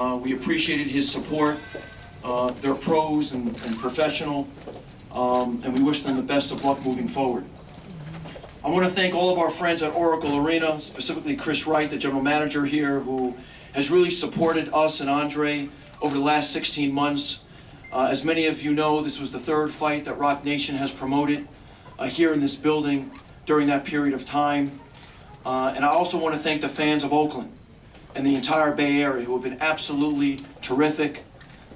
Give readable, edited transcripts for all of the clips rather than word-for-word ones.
We appreciated his support. They're pros and professional, and we wish them the best of luck moving forward. I want to thank all of our friends at Oracle Arena, specifically Chris Wright, the general manager here, who has really supported us and Andre over the last 16 months. As many of you know, this was the third fight that Roc Nation has promoted here in this building during that period of time. And I also want to thank the fans of Oakland and the entire Bay Area who have been absolutely terrific.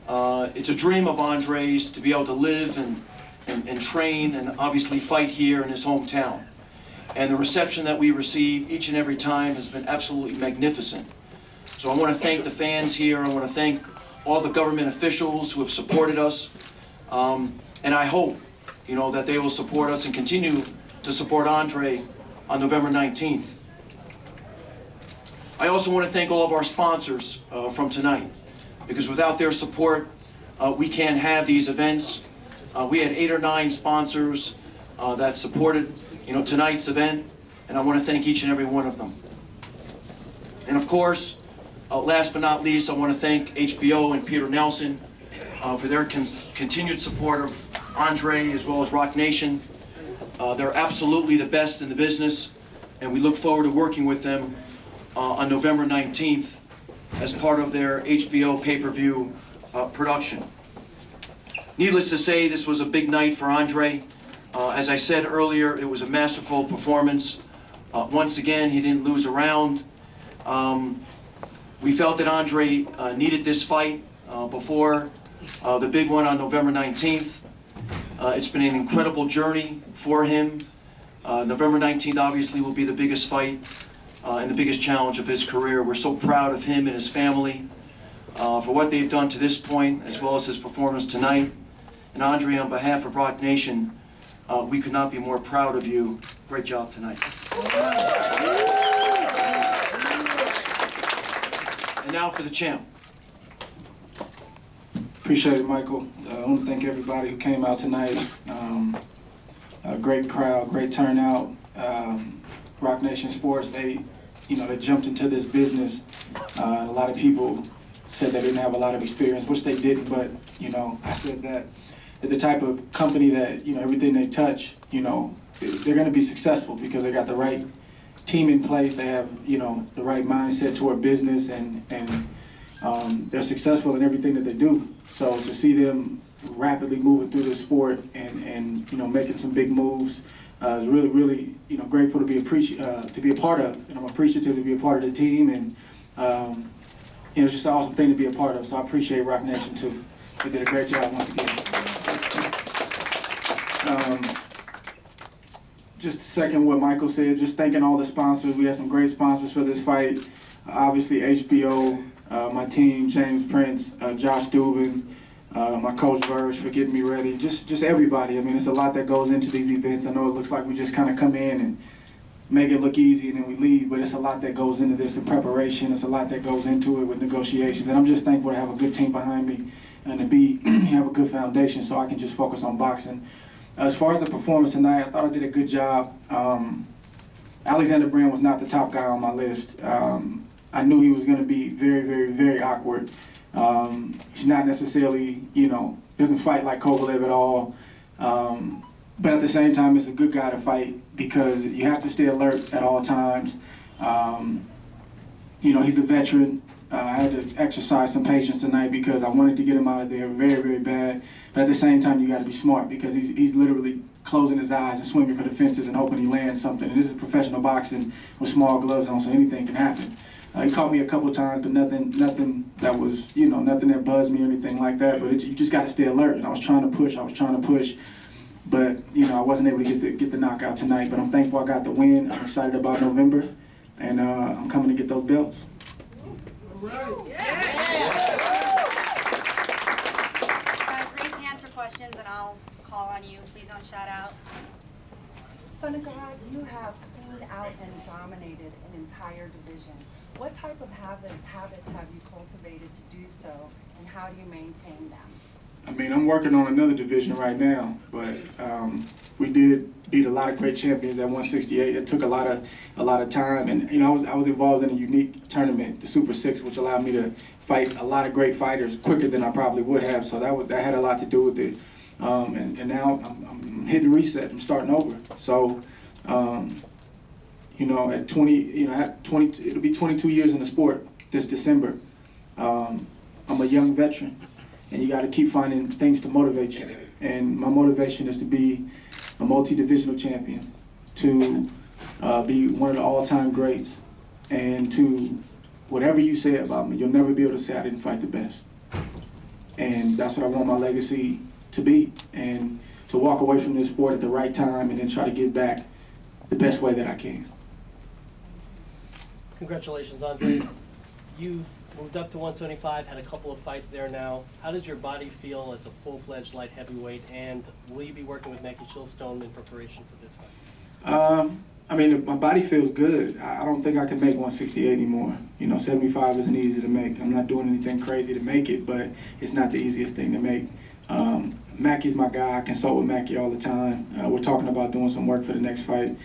It's a dream of Andre's to be able to live and train and obviously fight here in his hometown. And the reception that we receive each and every time has been absolutely magnificent. So I want to thank the fans here. I want to thank all the government officials who have supported us. And I hope, that they will support us and continue to support Andre on November 19th. I also want to thank all of our sponsors from tonight, because without their support, we can't have these events. We had 8 or 9 sponsors that supported, tonight's event, and I want to thank each and every one of them. And of course, last but not least, I want to thank HBO and Peter Nelson for their continued support of Andre as well as Roc Nation. They're absolutely the best in the business, and we look forward to working with them on November 19th as part of their HBO pay-per-view production. Needless to say, this was a big night for Andre. As I said earlier, it was a masterful performance. Once again, he didn't lose a round. We felt that Andre needed this fight before the big one on November 19th. It's been an incredible journey for him. November 19th obviously will be the biggest fight and the biggest challenge of his career. We're so proud of him and his family for what they've done to this point, as well as his performance tonight. And Andre, on behalf of Roc Nation, we could not be more proud of you. Great job tonight. And now for the champ. Appreciate it, Michael. I want to thank everybody who came out tonight. A great crowd, great turnout. Roc Nation Sports, they jumped into this business. A lot of people said they didn't have a lot of experience, which they didn't, but, I said that they're the type of company that, everything they touch, they're going to be successful because they got the right team in place. They have, the right mindset toward business, and they're successful in everything that they do. So to see them rapidly moving through the sport and making some big moves is really, really, grateful to be a part of, and I'm appreciative to be a part of the team, and it's just an awesome thing to be a part of. So I appreciate Roc Nation too. They did a great job once again. Just to second what Michael said, just thanking all the sponsors. We had some great sponsors for this fight. Obviously HBO, my team, James Prince, Josh Dubin, my coach Verge for getting me ready. Just everybody. I mean, it's a lot that goes into these events. I know it looks like we just kind of come in and make it look easy and then we leave, but it's a lot that goes into this in preparation. It's a lot that goes into it with negotiations, and I'm just thankful to have a good team behind me and to have a good foundation so I can just focus on boxing. As far as the performance tonight, I thought I did a good job. Alexander Brand was not the top guy on my list. I knew he was going to be very, very, very awkward. He's not necessarily, doesn't fight like Kovalev at all. But at the same time, it's a good guy to fight because you have to stay alert at all times. He's a veteran. I had to exercise some patience tonight because I wanted to get him out of there very, very bad. But at the same time, you got to be smart because he's literally closing his eyes and swinging for the fences and hoping he lands something. And this is professional boxing with small gloves on, so anything can happen. He caught me a couple times, but nothing that was, nothing that buzzed me or anything like that. But you just got to stay alert. And I was trying to push, but I wasn't able to get the knockout tonight. But I'm thankful I got the win. I'm excited about November, and I'm coming to get those belts. Guys, raise hands for questions, and I'll call on you. Please don't shout out. Seneca, you have cleaned out and dominated an entire division. What type of habits have you cultivated to do so, and how do you maintain them? I mean, I'm working on another division right now, but we did beat a lot of great champions at 168. It took a lot of time, and I was involved in a unique tournament, the Super 6, which allowed me to fight a lot of great fighters quicker than I probably would have. So that had a lot to do with it. And now I'm hitting reset. I'm starting over. So, you know, at 20, you know, at 20, it'll be 22 years in the sport this December. I'm a young veteran, and you got to keep finding things to motivate you. And my motivation is to be a multi-divisional champion, to be one of the all-time greats, and to whatever you say about me, you'll never be able to say I didn't fight the best. And that's what I want my legacy to be, and to walk away from this sport at the right time and then try to give back the best way that I can. Congratulations, Andre. You've moved up to 175, had a couple of fights there now. How does your body feel as a full-fledged light heavyweight, and will you be working with Mackie Chillstone in preparation for this fight? I mean, my body feels good. I don't think I can make 168 anymore. You know, 75 isn't easy to make. I'm not doing anything crazy to make it, but it's not the easiest thing to make. Mackie's my guy. I consult with Mackie all the time. We're talking about doing some work for the next fight.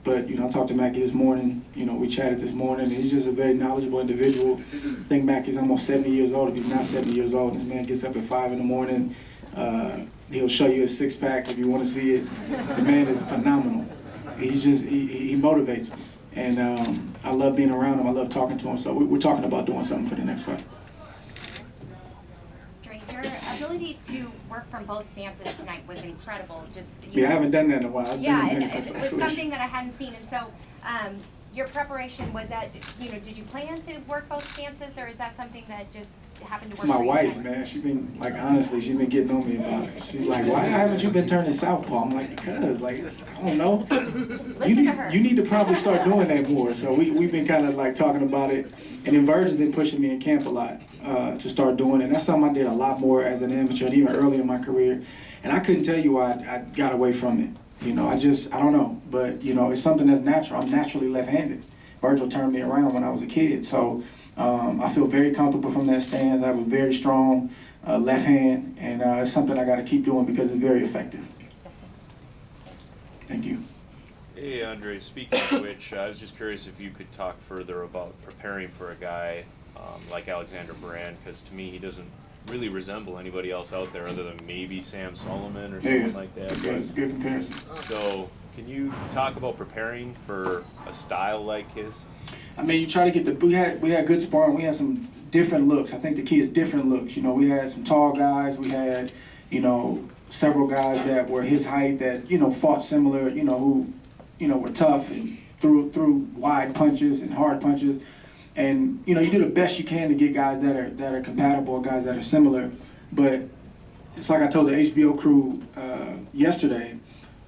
But, you know, I talked to Mackie this morning. You know, we chatted this morning. He's just a very knowledgeable individual. I think Mackie's almost 70 years old. If he's not 70 years old, this man gets up at 5 in the morning. He'll show you a six-pack if you want to see it. The man is phenomenal. He's just, he motivates me. And I love being around him. I love talking to him. So we're talking about doing something for the next fight. Your ability to work from both stances tonight was incredible. Just Yeah, I haven't done that in a while. It's yeah, been a and minute since it I was switched. something that I hadn't seen. And so, your preparation was that, you know, did you plan to work both stances, or is that something that just happened to work? My for you wife, tonight? man, she's been, like, honestly, she's been getting on me about it. She's like, why haven't you been turning southpaw? I'm like, because, like, I don't know. Listen to her. You need to probably start doing that more. So we've been kind of like talking about it. And then Virgil's been pushing me in camp a lot to start doing it. And that's something I did a lot more as an amateur and even early in my career. And I couldn't tell you why I got away from it. You know, I don't know. But, you know, it's something that's natural. I'm naturally left-handed. Virgil turned me around when I was a kid. So I feel very comfortable from that stance. I have a very strong left hand. And it's something I got to keep doing because it's very effective. Thank you. Hey, Andre, speaking of which, I was just curious if you could talk further about preparing for a guy like Alexander Brand, because to me he doesn't really resemble anybody else out there other than maybe Sam Solomon or something like that. Yeah, it's a good comparison. So, can you talk about preparing for a style like his? I mean, you try to get we had good sparring. We had some different looks. I think the key is different looks. You know, we had some tall guys. We had, you know, several guys that were his height that, you know, fought similar, you know, who, you know, were tough and threw wide punches and hard punches. And, you know, you do the best you can to get guys that are compatible, guys that are similar. But it's like I told the HBO crew yesterday,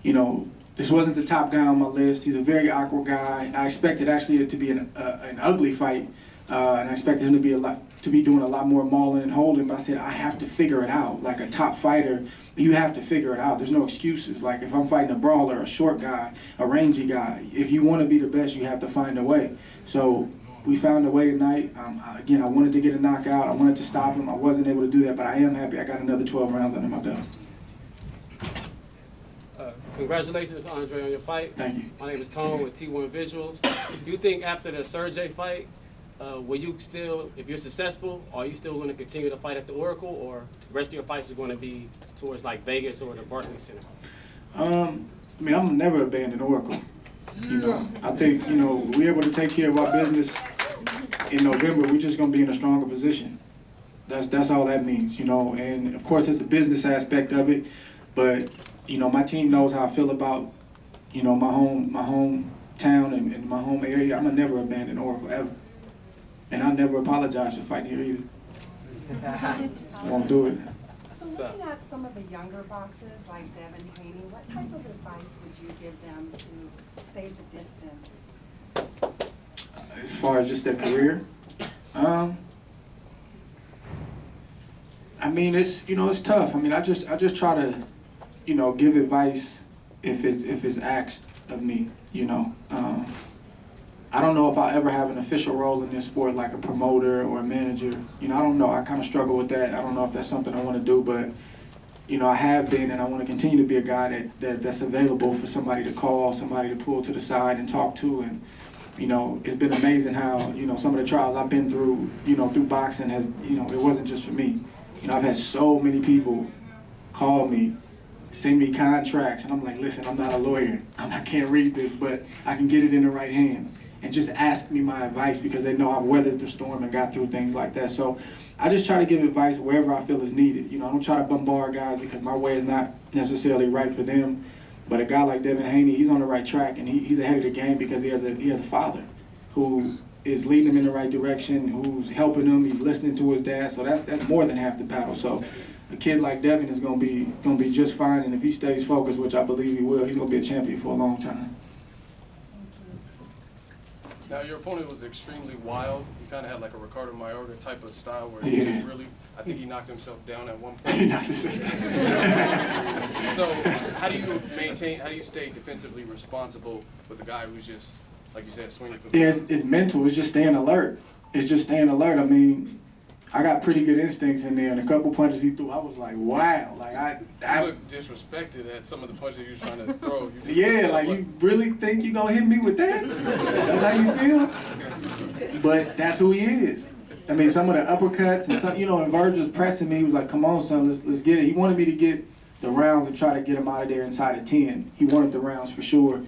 you know, this wasn't the top guy on my list. He's a very awkward guy. I expected actually it to be an ugly fight, and I expected him to be doing a lot more mauling and holding. But I said I have to figure it out. Like a top fighter, you have to figure it out. There's no excuses. Like if I'm fighting a brawler, a short guy, a rangy guy, if you want to be the best, you have to find a way. So we found a way tonight. Again, I wanted to get a knockout. I wanted to stop him. I wasn't able to do that, but I am happy I got another 12 rounds under my belt. Congratulations, Andre, on your fight. Thank you. My name is Tone with T1 Visuals. Do you think after the Sergey fight, will you still, if you're successful, are you still going to continue to fight at the Oracle, or the rest of your fights are going to be towards like Vegas or the Barclays Center? I mean, I'm never abandon Oracle. You know, I think, you know, we're able to take care of our business in November. We're just going to be in a stronger position. That's all that means, you know. And of course, it's a business aspect of it, but you know, my team knows how I feel about, you know, my hometown and my home area. I'm gonna never abandon Oracle ever, and I'll never apologize for fighting here either. I won't do it. So looking at some of the younger boxers like Devin Haney, what type of advice would you give them to stay the distance? As far as just their career, I mean, it's, you know, it's tough. I mean, I just try to, you know, give advice if it's asked of me, you know. I don't know if I'll ever have an official role in this sport like a promoter or a manager. You know, I don't know. I kind of struggle with that. I don't know if that's something I want to do, but, you know, I have been, and I want to continue to be a guy that's available for somebody to call, somebody to pull to the side and talk to. And, you know, it's been amazing how, you know, some of the trials I've been through, you know, through boxing has, you know, it wasn't just for me. You know, I've had so many people call me, send me contracts, and I'm like, listen, I'm not a lawyer. I can't read this, but I can get it in the right hands. And just ask me my advice because they know I've weathered the storm and got through things like that. So I just try to give advice wherever I feel is needed. You know, I don't try to bombard guys because my way is not necessarily right for them. But a guy like Devin Haney, he's on the right track, and he's ahead of the game because he has a father who is leading him in the right direction, who's helping him, he's listening to his dad. So that's more than half the battle. So a kid like Devin is gonna be just fine, and if he stays focused, which I believe he will, he's gonna be a champion for a long time. Now, your opponent was extremely wild. He kind of had like a Ricardo Mayorga type of style where Yeah. he just really, I think he knocked himself down at one point. He knocked himself down. So, how do you stay defensively responsible with a guy who's just, like you said, swinging for the Yeah, it's mental. It's just staying alert. It's just staying alert. I mean, I got pretty good instincts in there, and a couple punches he threw, I was like, wow. Like You look disrespected at some of the punches you were trying to throw. You just yeah, like you really think you gonna hit me with that? That's how you feel? But that's who he is. I mean, some of the uppercuts and some, you know, and Virgil's pressing me. He was like, come on, son, let's get it. He wanted me to get the rounds and try to get him out of there inside of 10. He wanted the rounds for sure.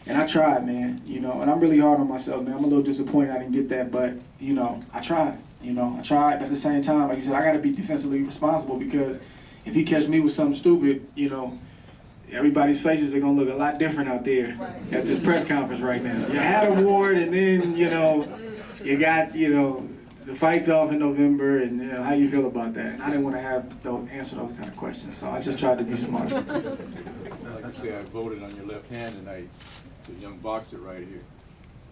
And I tried, man, you know, and I'm really hard on myself, man. I'm a little disappointed I didn't get that, but, you know, I tried. You know, I tried, but at the same time, like you said, I got to be defensively responsible because if he catch me with something stupid, you know, everybody's faces are going to look a lot different out there at this press conference right now. You had a award, and then, you know, you got, you know, the fight's off in November, and, you know, how you feel about that? And I didn't want to answer those kind of questions, so I just tried to be smart. Like I say, I voted on your left hand tonight, the young boxer right here.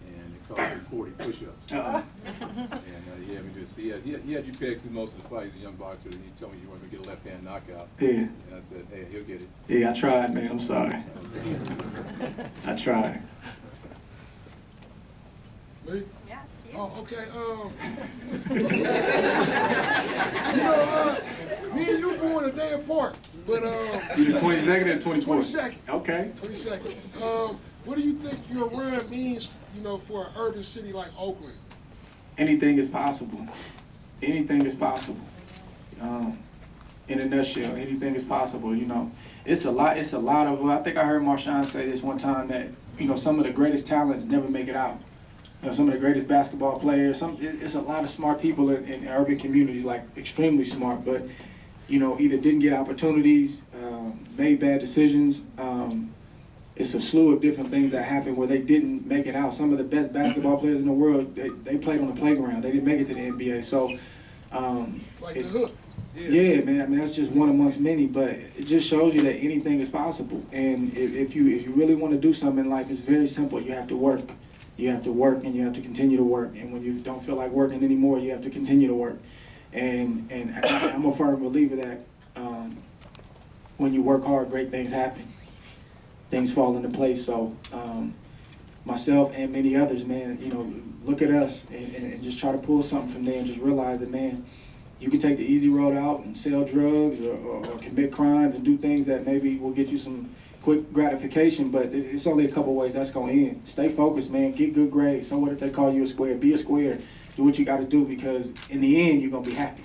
And it cost him 40 push-ups. Uh-oh. And he had you pegged through most of the fight. He's a young boxer, and he told me you weren't going to get a left-hand knockout. Yeah. And I said, hey, he'll get it. Yeah, I tried, man. I'm sorry. I tried. Me? Yes, you. Oh, okay. You know, me and you going a day apart, but You the 22nd or 24th? 22nd. Okay. 22nd. What do you think your run means, you know, for an urban city like Oakland? Anything is possible. Anything is possible. In a nutshell, anything is possible. You know, it's a lot of. I think I heard Marshawn say this one time that, you know, some of the greatest talents never make it out. You know, some of the greatest basketball players. It's a lot of smart people in urban communities, like extremely smart, but, you know, either didn't get opportunities, made bad decisions. It's a slew of different things that happened where they didn't make it out. Some of the best basketball players in the world, they played on the playground. They didn't make it to the NBA. So, Like the hook. yeah, man. I mean, that's just one amongst many. But it just shows you that anything is possible. And if you really want to do something in life, it's very simple. You have to work. You have to work, and you have to continue to work. And when you don't feel like working anymore, you have to continue to work. And I'm a firm believer that when you work hard, great things happen. Things fall into place. So myself and many others, man, you know, look at us and just try to pull something from there and just realize that, man, you can take the easy road out and sell drugs or commit crimes and do things that maybe will get you some quick gratification, but it's only a couple ways that's going to end. Stay focused, man. Get good grades. So what if they call you a square? Be a square. Do what you got to do because in the end, you're going to be happy.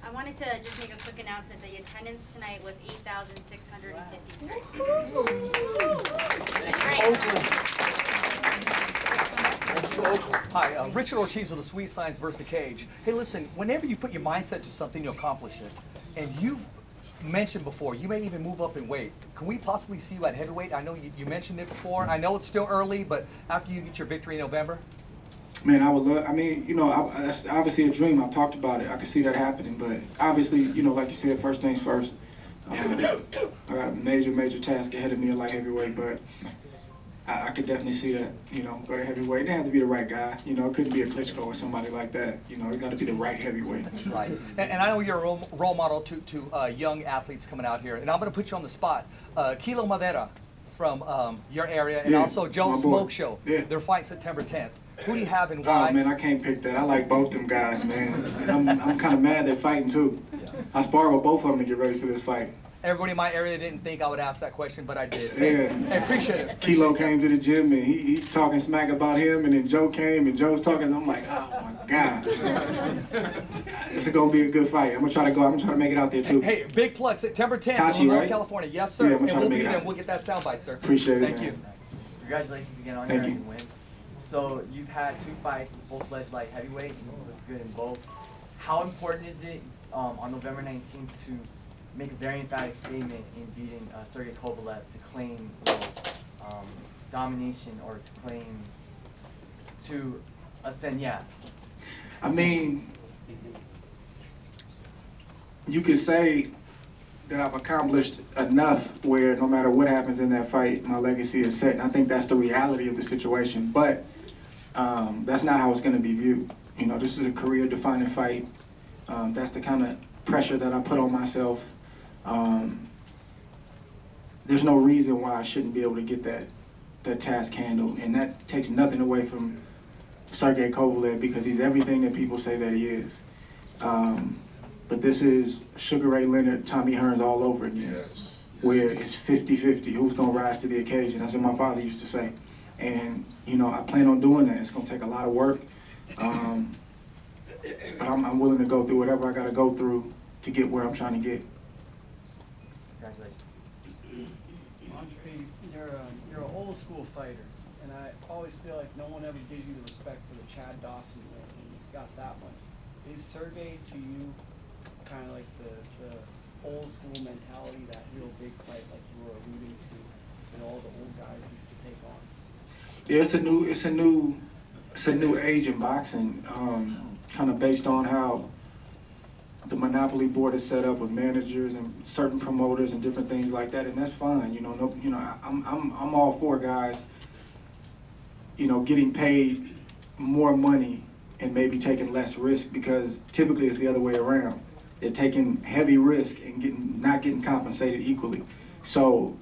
I wanted to just make a quick announcement. The attendance tonight was 8,653. Hi, Richard Ortiz with the Sweet Science versus the Cage. Hey, listen, whenever you put your mindset to something, you accomplish it. And you've mentioned before, you may even move up in weight. Can we possibly see you at heavyweight? I know you mentioned it before. I know it's still early, but after you get your victory in November? Man, I would love, I mean, you know, that's obviously a dream. I've talked about it. I can see that happening. But obviously, you know, like you said, first things first. I got a major task ahead of me at light heavyweight, but I could definitely see that, you know, go to heavyweight. It didn't have to be the right guy. You know, it couldn't be a Klitschko or somebody like that. You know, it got to be the right heavyweight. Right. And I know you're a role model to young athletes coming out here. And I'm going to put you on the spot. Kilo Madera from your area and also Joe Smoke Show. Yeah. Their fight September 10th. Who do you have and why? Oh, man, I can't pick that. I like both them guys, man. And I'm kind of mad they're fighting, too. I sparred with both of them to get ready for this fight. Everybody in my area didn't think I would ask that question, but I did. Yeah. Hey, appreciate it. Kilo came to the gym and he's talking smack about him, and then Joe came and Joe's talking. I'm like, oh my God. This is gonna be a good fight. I'm gonna try to make it out there too. Hey, big plug, September 10th, Tachi, in North right? California. Yes, Yeah, sir. I'm gonna And try to we'll make be it there out. and we'll get that soundbite, sir. Appreciate it, Thank man. you. Congratulations again on Thank your you. win. So you've had 2 fights, full-fledged light heavyweight, and you look good in both. How important is it on November 19th to make a very emphatic statement in beating Sergey Kovalev to claim domination or to claim to ascend? Yeah. I mean, you could say that I've accomplished enough where no matter what happens in that fight, my legacy is set. And I think that's the reality of the situation. But that's not how it's going to be viewed. You know, this is a career-defining fight. That's the kind of pressure that I put on myself. There's no reason why I shouldn't be able to get that task handled. And that takes nothing away from Sergey Kovalev, because he's everything that people say that he is. But this is Sugar Ray Leonard, Tommy Hearns all over again, where it's 50-50. Who's going to rise to the occasion? That's what my father used to say. And, you know, I plan on doing that. It's going to take a lot of work. But I'm willing to go through whatever I got to go through to get where I'm trying to get. Congratulations. Andre, you're an old school fighter, and I always feel like no one ever gives you the respect for the Chad Dawson win, and you got that one. Is Sergey to you kind of like the old school mentality, that real big fight like you were alluding to, and all the old guys used to take on? Yeah, it's a new age in boxing, kind of based on how the Monopoly board is set up with managers and certain promoters and different things like that, and that's fine. You know, I'm all for guys, you know, getting paid more money and maybe taking less risk, because typically it's the other way around. They're taking heavy risk and not getting compensated equally. So,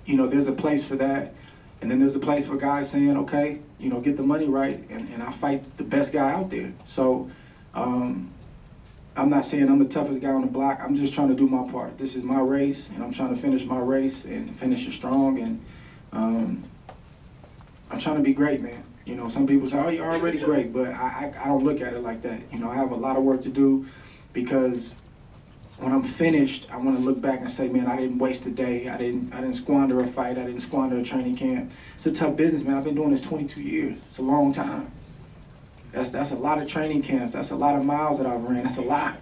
you know, there's a place for that. And then there's a place for guys saying, okay, you know, get the money right, and I fight the best guy out there. So I'm not saying I'm the toughest guy on the block. I'm just trying to do my part. This is my race, and I'm trying to finish my race and finish it strong. And I'm trying to be great, man. You know, some people say, oh, you're already great, but I don't look at it like that. You know, I have a lot of work to do, because when I'm finished, I want to look back and say, man, I didn't waste a day. I didn't squander a fight. I didn't squander a training camp. It's a tough business, man. I've been doing this 22 years. It's a long time. That's a lot of training camps. That's a lot of miles that I've ran. That's a lot.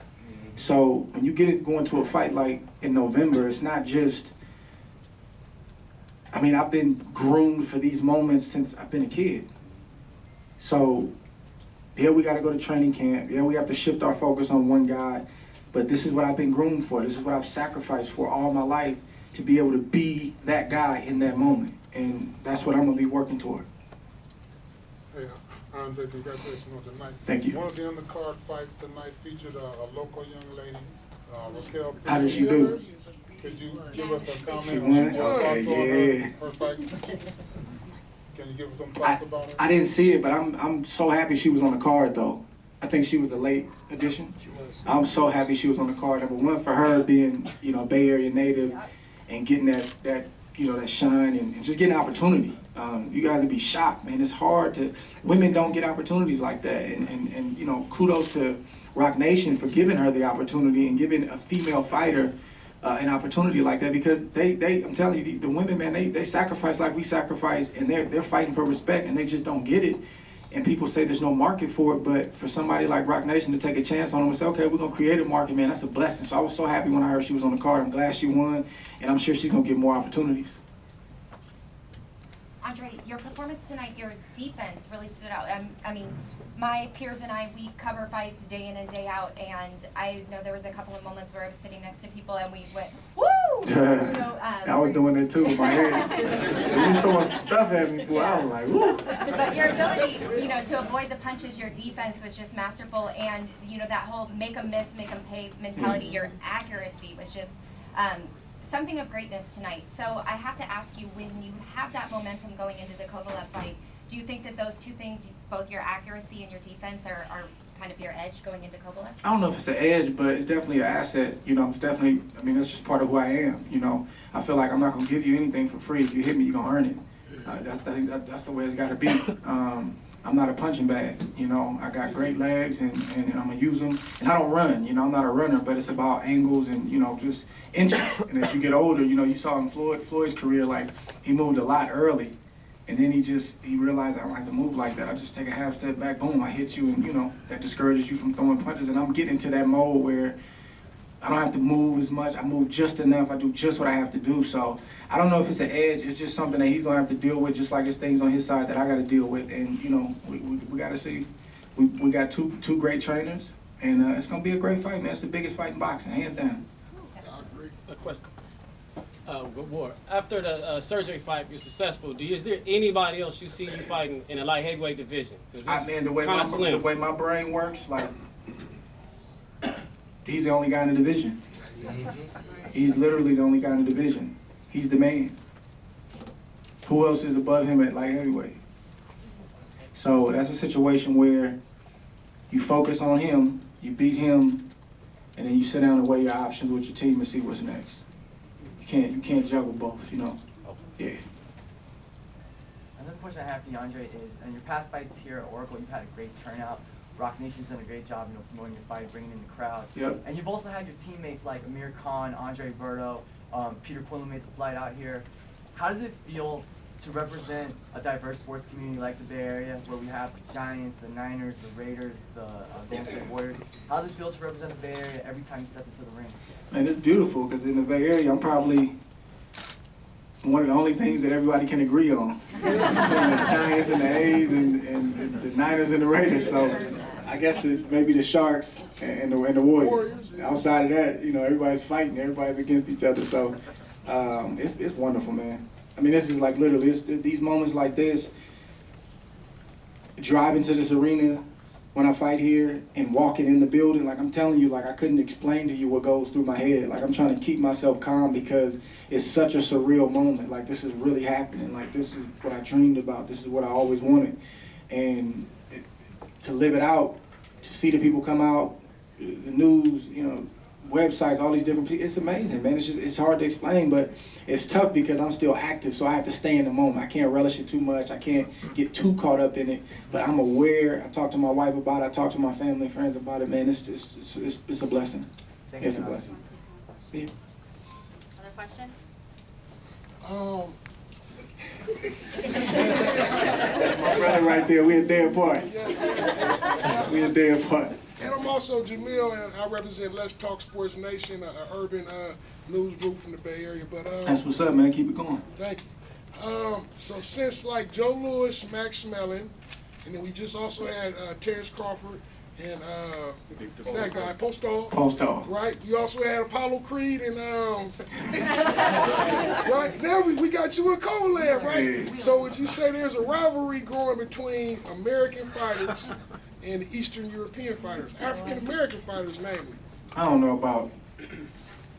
So when you going to a fight like in November, it's not just, I mean, I've been groomed for these moments since I've been a kid. So yeah, we got to go to training camp. Yeah, we have to shift our focus on one guy. But this is what I've been groomed for. This is what I've sacrificed for all my life, to be able to be that guy in that moment. And that's what I'm going to be working toward. Hey, Andre, congratulations on tonight. Thank you. One of the undercard fights tonight featured a local young lady, Raquel. How did she do? Could you give us a She comment won? on your thoughts on Yeah. her fight? Can you give us some thoughts about her? I didn't see it, but I'm so happy she was on the card, though. I think she was a late addition. She was. I'm so happy she was on the card. Number one, for her being, you know, Bay Area native and getting that you know, that shine and just getting opportunity. You guys would be shocked, man. It's hard to, women don't get opportunities like that. And you know, kudos to Rock Nation for giving her the opportunity and giving a female fighter an opportunity like that, because they I'm telling you, the women, man, they sacrifice like we sacrifice, and they're fighting for respect, and they just don't get it. And people say there's no market for it, but for somebody like Rock Nation to take a chance on them and say, okay, we're gonna create a market, man, that's a blessing. So I was so happy when I heard she was on the card. I'm glad she won, and I'm sure she's gonna get more opportunities. Andre, your performance tonight, your defense really stood out. I mean, my peers and I, we cover fights day in and day out, and I know there was a couple of moments where I was sitting next to people and we went, woo! You know, I was doing that too with my head. They was throwing some stuff at me, boy. I was like, woo! But your ability, you know, to avoid the punches, your defense was just masterful, and you know, that whole make them miss, make them pay mentality, your accuracy was just something of greatness tonight. So I have to ask you, when you have that momentum going into the Kovalev fight, do you think that those two things, both your accuracy and your defense, are kind of your edge going into Coppola? I don't know if it's an edge, but it's definitely an asset. You know, it's definitely, I mean, that's just part of who I am. You know, I feel like I'm not going to give you anything for free. If you hit me, you're going to earn it. That's the way it's got to be. I'm not a punching bag. You know, I got great legs and I'm going to use them. And I don't run. You know, I'm not a runner, but it's about angles and, you know, just inches. And as you get older, you know, you saw in Floyd's career, like, he moved a lot early. And then he realized I don't like to move like that. I just take a half step back, boom, I hit you, and you know, that discourages you from throwing punches. And I'm getting into that mode where I don't have to move as much. I move just enough. I do just what I have to do. So I don't know if it's an edge. It's just something that he's gonna have to deal with, just like it's things on his side that I got to deal with. And you know, we got to see. We got two great trainers, and it's gonna be a great fight, man. It's the biggest fight in boxing, hands down. A question. War. After the Sergey fight, you're successful. Is there anybody else you see you fighting in the light heavyweight division? Man, the way my brain works, like, he's the only guy in the division. He's literally the only guy in the division. He's the man. Who else is above him at light heavyweight? So that's a situation where you focus on him, you beat him, and then you sit down and weigh your options with your team and see what's next. You can't juggle both, you know. Yeah. Another question I have for you, Andre, is in your past fights here at Oracle, you've had a great turnout. Rock Nation's done a great job, you know, promoting your fight, bringing in the crowd. Yep. And you've also had your teammates like Amir Khan, Andre Berto, Peter Quinlan made the flight out here. How does it feel to represent a diverse sports community like the Bay Area, where we have the Giants, the Niners, the Raiders, the Golden State Warriors? How does it feel to represent the Bay Area every time you step into the ring? Man, it's beautiful, because in the Bay Area, I'm probably one of the only things that everybody can agree on. Between the Giants and the A's and the Niners and the Raiders. So I guess maybe the Sharks and the Warriors. Outside of that, you know, everybody's fighting, everybody's against each other. So it's wonderful, man. I mean, this is like literally, these moments like this, driving to this arena when I fight here and walking in the building, like I'm telling you, like I couldn't explain to you what goes through my head. Like I'm trying to keep myself calm because it's such a surreal moment. Like this is really happening. Like this is what I dreamed about. This is what I always wanted. And to live it out, to see the people come out, the news, you know, websites, all these different people, it's amazing, man. It's hard to explain, but it's tough because I'm still active, so I have to stay in the moment. I can't relish it too much. I can't get too caught up in it, but I'm aware. I talk to my wife about it. I talk to my family and friends about it, man. It's a blessing. It's a blessing. Yeah. Other questions? My brother right there, we a day apart. We a day apart. And I'm also Jamil, and I represent Let's Talk Sports Nation, an urban news group from the Bay Area. But that's what's up, man. Keep it going. Thank you. So since like Joe Louis, Max Mellon, and then we just also had Terrence Crawford and that guy, Postol. Right. We also had Apollo Creed and right now we got you in Coland, right? Yeah. So would you say there's a rivalry growing between American fighters and Eastern European fighters, African American fighters, namely? I don't know about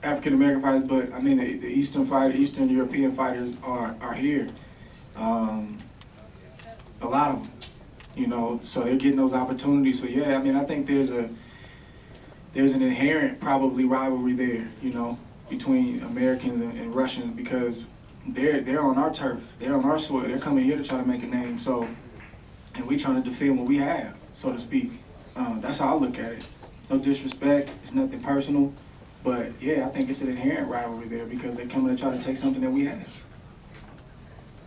African American fighters, but I mean the Eastern European fighters are here. A lot of them, you know, so they're getting those opportunities. So yeah, I mean I think there's an inherent probably rivalry there, you know, between Americans and Russians because they're on our turf, they're on our soil, they're coming here to try to make a name. So, and we trying to defend what we have, so to speak. That's how I look at it. No disrespect, it's nothing personal, but yeah, I think it's an inherent rivalry there because they're coming to try to take something that we have.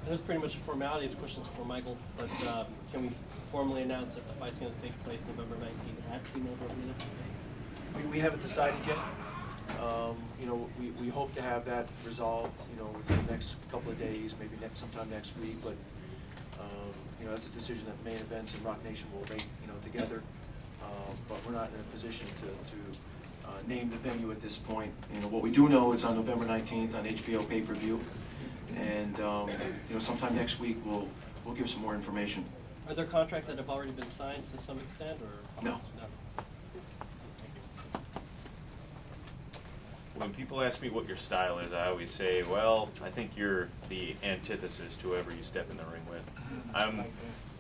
That was pretty much a formality. These questions for Michael, but can we formally announce that the fight's going to take place November 19th at T-Mobile Arena? We haven't decided yet. You know, we hope to have that resolved, you know, within the next couple of days, maybe sometime next week. But you know, that's a decision that Main Events and Rock Nation will make, you know, together. But we're not in a position to name the venue at this point. You know, what we do know is on November 19th on HBO pay-per-view, and you know, sometime next week we'll give some more information. Are there contracts that have already been signed to some extent, or no? When people ask me what your style is, I always say, well, I think you're the antithesis to whoever you step in the ring with.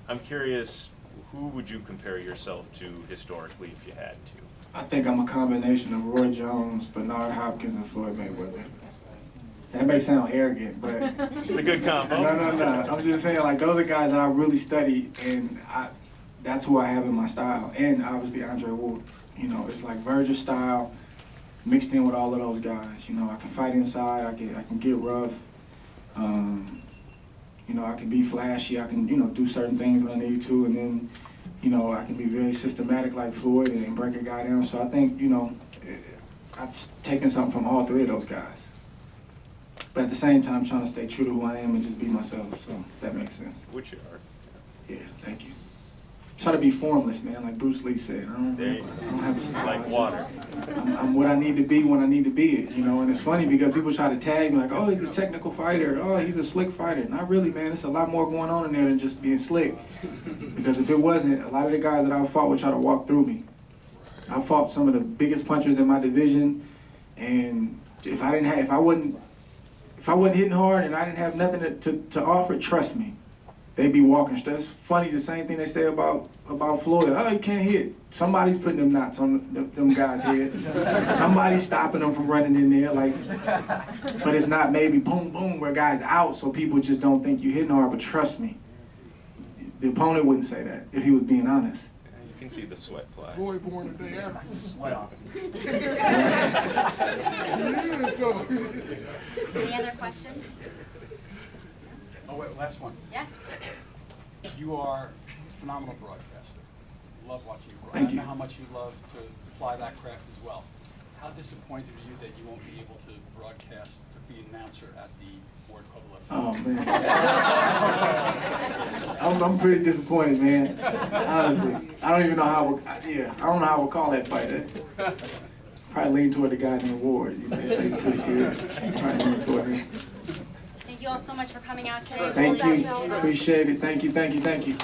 I'm curious, who would you compare yourself to historically if you had to? I think I'm a combination of Roy Jones, Bernard Hopkins, and Floyd Mayweather. That may sound arrogant, but It's a good combo. No. I'm just saying, like, those are guys that I really studied, and that's who I have in my style. And obviously Andre Ward. You know, it's like Virgil style mixed in with all of those guys. You know, I can fight inside. I can get rough. You know, I can be flashy. I can, you know, do certain things when I need to, and then, you know, I can be very systematic like Floyd and break a guy down. So I think, you know, I've taken something from all three of those guys. But at the same time, I'm trying to stay true to who I am and just be myself, so that makes sense. Which you are. Yeah, thank you. Try to be formless, man, like Bruce Lee said. I don't have a style. Like water. I'm what I need to be when I need to be it, you know. And it's funny because people try to tag me like, oh, he's a technical fighter. Oh, he's a slick fighter. Not really, man. It's a lot more going on in there than just being slick. Because if it wasn't, a lot of the guys that I fought would try to walk through me. I fought some of the biggest punchers in my division, and if I wasn't hitting hard and I didn't have nothing to offer, trust me, they'd be walking. That's funny, the same thing they say about Floyd. Oh, you can't hit. Somebody's putting them knots on them guys' head. Somebody's stopping them from running in there. Like, but it's not maybe boom, boom, where guys out, so people just don't think you're hitting hard. But trust me, the opponent wouldn't say that if he was being honest. You can see the sweat fly. Floyd born the day after. Sweat off. Any other questions? Oh, wait, last one. Yes. You are a phenomenal broadcaster. Love watching you broadcast. Thank you. I know how much you love to apply that craft as well. How disappointed are you that you won't be able to broadcast, to be an announcer at the Ward Kovalev? Oh, man. I'm pretty disappointed, man. Honestly. I don't even know how I don't know how we'll call that fight. Probably lean toward the guy named Ward. They say he's pretty good. Probably lean toward him. Thank you all so much for coming out today. Thank Really you. appreciate it. Appreciate it. Thank you.